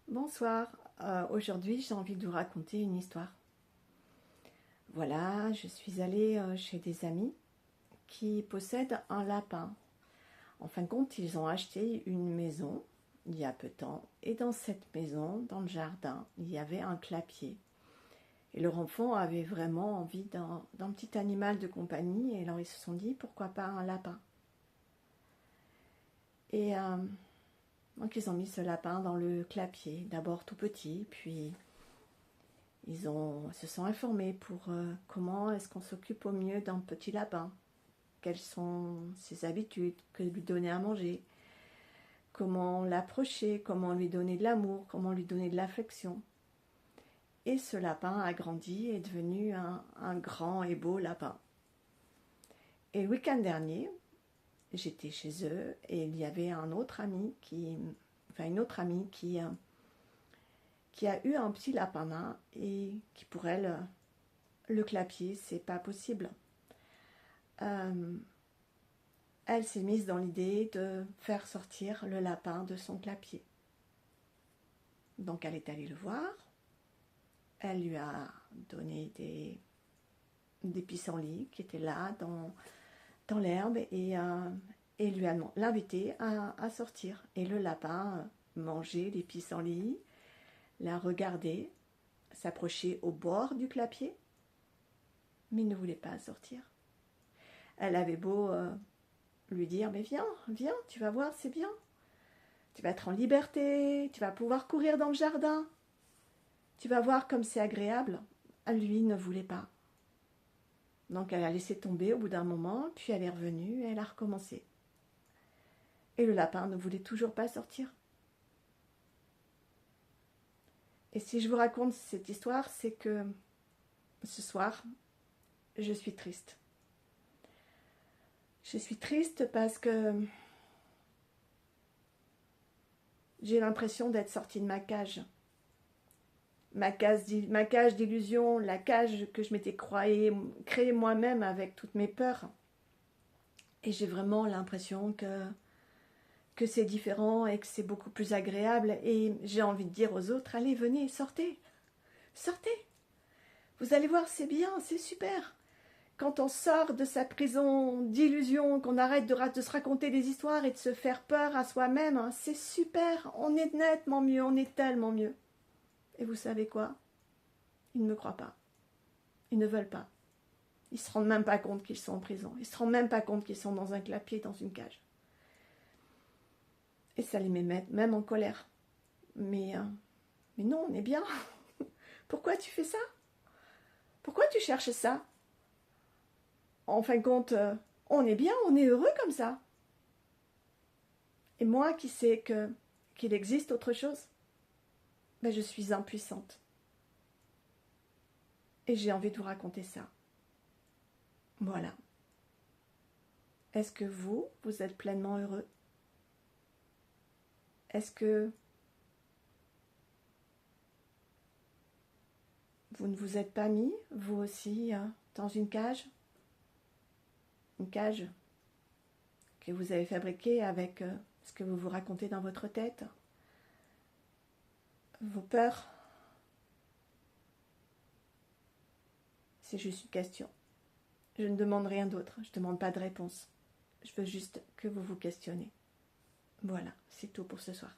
Bonsoir, aujourd'hui j'ai envie de vous raconter une histoire. Voilà, je suis allée chez des amis qui possèdent un lapin. En fin de compte, ils ont acheté une maison il y a peu de temps et dans cette maison, dans le jardin, il y avait un clapier. Et leur enfant avait vraiment envie d'un petit animal de compagnie et alors ils se sont dit pourquoi pas un lapin. Et donc ils ont mis ce lapin dans le clapier, d'abord tout petit, puis se sont informés pour comment est-ce qu'on s'occupe au mieux d'un petit lapin, quelles sont ses habitudes, que lui donner à manger, comment l'approcher, comment lui donner de l'amour, comment lui donner de l'affection. Et ce lapin a grandi et est devenu un grand et beau lapin. Et le week-end dernier, j'étais chez eux et il y avait une autre amie qui a eu un petit lapin nain et qui pour elle, le clapier, c'est pas possible. Elle s'est mise dans l'idée de faire sortir le lapin de son clapier. Donc elle est allée le voir, elle lui a donné des pissenlits qui étaient là dans l'herbe et lui a l'invité à sortir. Et le lapin mangeait les pissenlits, la regardait, s'approchait au bord du clapier, mais il ne voulait pas sortir. Elle avait beau lui dire, mais viens, viens, tu vas voir, c'est bien. Tu vas être en liberté, tu vas pouvoir courir dans le jardin. Tu vas voir comme c'est agréable. Lui ne voulait pas. Donc elle a laissé tomber au bout d'un moment, puis elle est revenue et elle a recommencé. Et le lapin ne voulait toujours pas sortir. Et si je vous raconte cette histoire, c'est que ce soir, je suis triste. Je suis triste parce que j'ai l'impression d'être sortie de ma cage. Ma cage d'illusion, la cage que je m'étais créée moi-même avec toutes mes peurs. Et j'ai vraiment l'impression que c'est différent et que c'est beaucoup plus agréable. Et j'ai envie de dire aux autres, allez, venez, sortez, sortez. Vous allez voir, c'est bien, c'est super. Quand on sort de sa prison d'illusion, qu'on arrête de se raconter des histoires et de se faire peur à soi-même, c'est super, on est nettement mieux, on est tellement mieux. Et vous savez quoi? Ils ne me croient pas. Ils ne veulent pas. Ils ne se rendent même pas compte qu'ils sont en prison. Ils ne se rendent même pas compte qu'ils sont dans un clapier, dans une cage. Et ça les met même en colère. Mais non, on est bien. Pourquoi tu fais ça? Pourquoi tu cherches ça? En fin de compte, on est bien, on est heureux comme ça. Et moi qui sais qu'il existe autre chose, ben je suis impuissante. Et j'ai envie de vous raconter ça. Voilà. Est-ce que vous êtes pleinement heureux? Est-ce que vous ne vous êtes pas mis, vous aussi, dans une cage que vous avez fabriquée avec ce que vous vous racontez dans votre tête, vos peurs? C'est juste une question. Je ne demande rien d'autre, je ne demande pas de réponse. Je veux juste que vous vous questionnez. Voilà, c'est tout pour ce soir.